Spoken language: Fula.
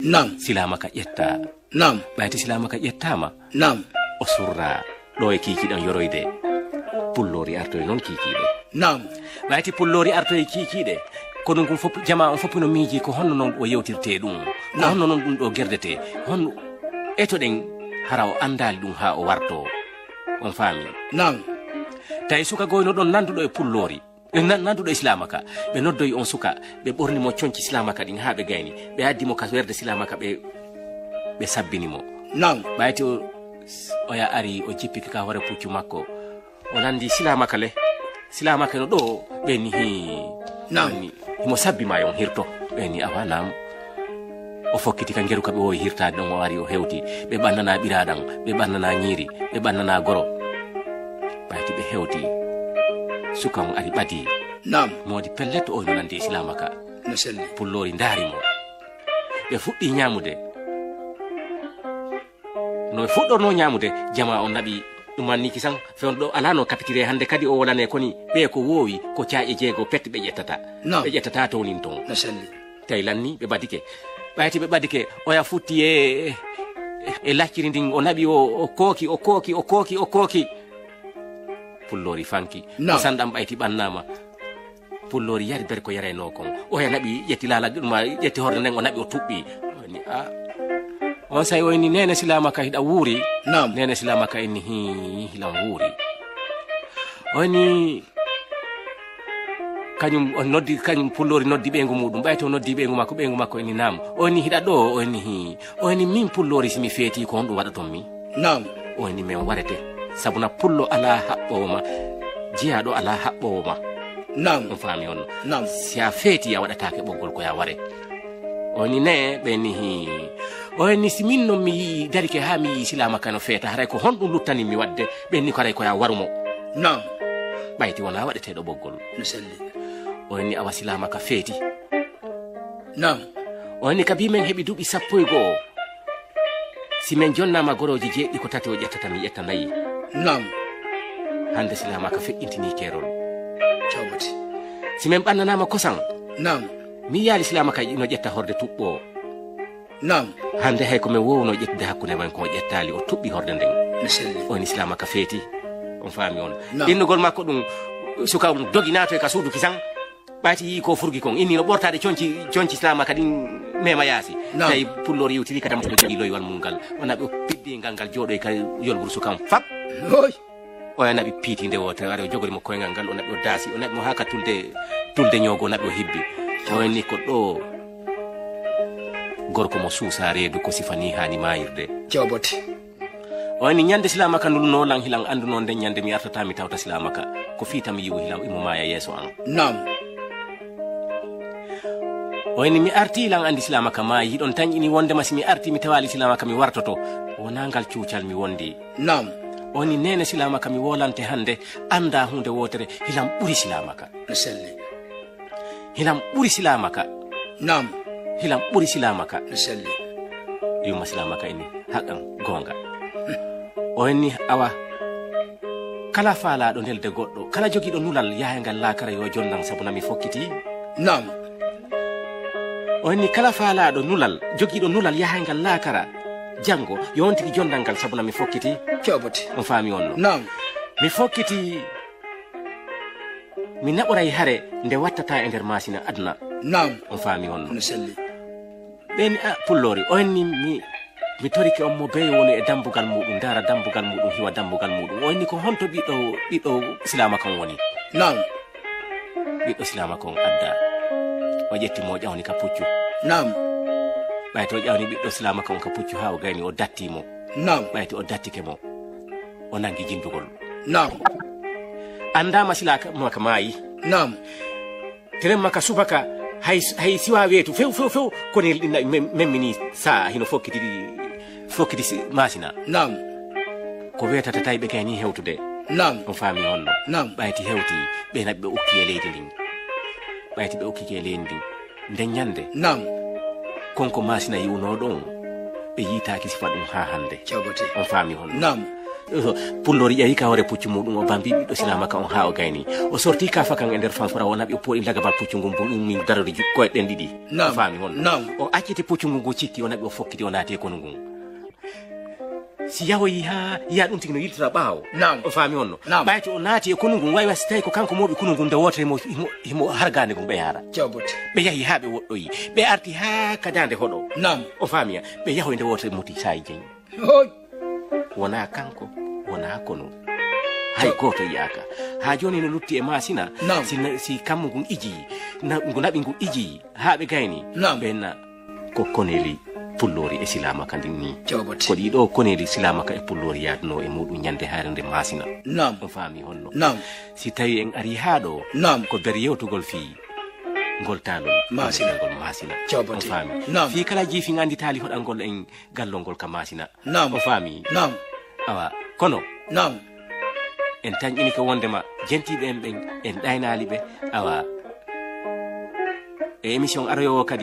Nam. Silamaka ƴetta. Nam. Ɓayti silamaka ƴettama. Nam. O surra ɗo e kikiɗan yoroyde. Pullori artoye noon kikiɗe. Nam. Ɓayti pullori artoye kikiɗe. Kono ɗum fof jama on fof no miiji ko honno noon o yewtirte ɗum. Ko honno noon ɗum ɗo gerdete. Honno etoɗen hara o andali ɗum ha o warto. On faami. Nam. Tawi suka goyno ɗon nanduɗo e pullori. Nanduɗo islamaka ɓe noddoyi on suka ɓe ɓornimo conci islamaka ɗin ha ɓe gayni ɓe addimo ka werde islamaka ɓe sabbinimo. Nam. ɓayti o ya ari o jippiki ka hoore puccu makko o nandi silamaka le silamaka no ɗo ɓeni Nam. himo sabbima on hirto ɓeni awa nam o fokkiti ka geru ka ɓe wowi hirtade ɗon o ari o hewti ɓe ɓannana ɓiraɗan ɓe ɓannana ñiiri ɓe ɓannana goro ɓayti ɓe hewti suka on ari ɓadi. Nam. Modi pellet o no nandi islamaka No selli. pullori daarimo ɓe fuɗɗi ñamude no ɓe fuɗɗorno ñamude jama o naɓi ɗumanniki san fewn ɗo ala no capitire hande kadi o wolane koni ɓe ko wowi ko caaƴe jeego pette ɓe ƴettata ɓe ƴettata townin ton No selli. tawi lanni ɓe badike ɓayti ɓe badike oya futti e lacciri ndin o naɓi o kooki pullori fanki o sanɗam ɓayti ɓannama pullori yari bere ko yareno kon oya naɓi ƴetti laala ɗuma ƴetti horde nden o naɓi o tuɓɓi ni a on say oyni nene silamaka hiɗa wuuri nene silamaka inni hilan wuuri oyni kañum on noddi kañum pullori noddi ɓeygu muɗum ɓayte o noddi ɓeygu makko inni nam oyni hiɗa ɗo oyni min pullori simi feeti ko honɗum waɗa ton mi oyni min warete sabuna pullo ala haɓɓowoma jeyaɗo ala haɓɓowoma on faami on si a feeti a waɗatake ɓoggol ko ya ware oni ne ɓeni oyni si min noon mi yii darike ha mi yii silamaka no feeta haray ko honɗum luttani mi wadde ɓenni ko haray ko ya warumo ɓayti wona waɗeteɗo ɓoggol oyni awa silamaka feeti oyni ka bimen heɓi duuɓi 11 si min jonnama goroji jeeɗɗi ko tati o ƴettata mi ƴetta nayi hande silamaka feƴƴintini kerol si min ɓannanama kosan mi yaali silamaka no ƴetta horde tuɓɓo hande hay ko min wowno ƴettude hakkude men ko ƴettali o tuɓɓi horde nden oni silamaka feeti on faami on innugol makko ɗum suka dogi nato e ka suudu kisan ɓayti yi ko furgi kon inni no ɓortade conci silamaka ɗin mema yaasi tawi pullor yewtiri kadam to jogi loywal mum ngal o naɓi o piɗɗi ngal jooɗo e ka yolburu sukan fab oya naɓi piiti nde wotere ara o jogorimo koyngal ngal o naɓi o daasi o naɓi mo haka tulde ñoogo o naɓi o hibbi oyni ko ɗo gorko mo suusa reedu ko sifani hani mayirde oyni ñande silamaka nulnolan hilan anduno nden ñande mi artata mi tawta silamaka ko fiitami yiwu hilan imo maya yeeso an oyni mi arti hilan andi silamaka maayi ɗon tan ini wondema si mi arti mi tawali silamaka mi wartoto wona ngal cuucal mi wondi oni nene silamaka mi wolante hande anda hunde wotere hilan ɓuri silamaka hilan ɓuri silamaka hilan ɓuri silamaka yumma silamaka ini haqqan gonga oyni awa kala faalaɗo ndelde goɗɗo kala jogiiɗo nulal yahengal laakara yo jonnan sabuna mi fokkiti oyni kala faalaɗo nulal jogiiɗo nulal yahengal laakara jango yontiki jondal ngal sabuna mi fokkiti on faami on no mi fokkiti mi naɓoray hare nde wattata e nder masina aduna on faami on no ɓeni pullori oyni mi torike on mo beyo woni e dambugal muɗum dara dambugal muɗum hiwa dambugal muɗum oyni ko honto ɓiɗɗo silama kan woni ɓiɗɗo silama kon adda o ƴetti mo ƴawni ka puccu ɓayti o ƴawni ɓiɗɗo silama kan ka puccu ha o gayni o dattimo ɓayti o dattike mo o nangi jindugol andama silamaka maayi teren maka subaka hay siwa weetu few koni memmini sa hino fokkiti masina ko wetata tawi ɓe gayni hewtude on faami honno ɓayti hewti ɓe naɓi ɓe ukki e leydi ndin ɓayti ɓe ukkiki e leydi ndin nden ñande konko masina yiwno ɗon ɓe yitaki sifa ɗum ha hande on faami honno pullori yayi ka hore puccu mudum o bambi do silama ka on ha o gayni o sorti ka fakan e der fanfura wona be po ilaga bal puccu ngum bum min darori ko den didi fami hon o acciti puccu ngum go cikki o nabi o fokkiti o naate ko ngum si yahoyi ha ya dum tigno yiltira bawo o fami honno bayti o naati e konungum way wasi ko kanko mobi konungum de wotere mo hargande gum be yara jawbote be yahi ha be woddoyi be arti ha kadande hodo o fami be yahoy de wotere moti say jeng wona kanko wona kono hay goto yaka ha joni no lutti e masina si kammu gum iji ngu nabi ngu iji ha be gayni benna ko koneli pullori e silama kandi ni ko di do koneli silama ka e pullori yadno e mudum nyande harande masina o fami honno si tawi en ari hado ko ber yewtugol fi ngol talol masina gol masina o fami fi kala jifi ngandi tali hodal gol en gallol gol ka masina o fami awa kono en tan ini ko wondema jentibe en ben en daynali be awa e émission aroyo kadi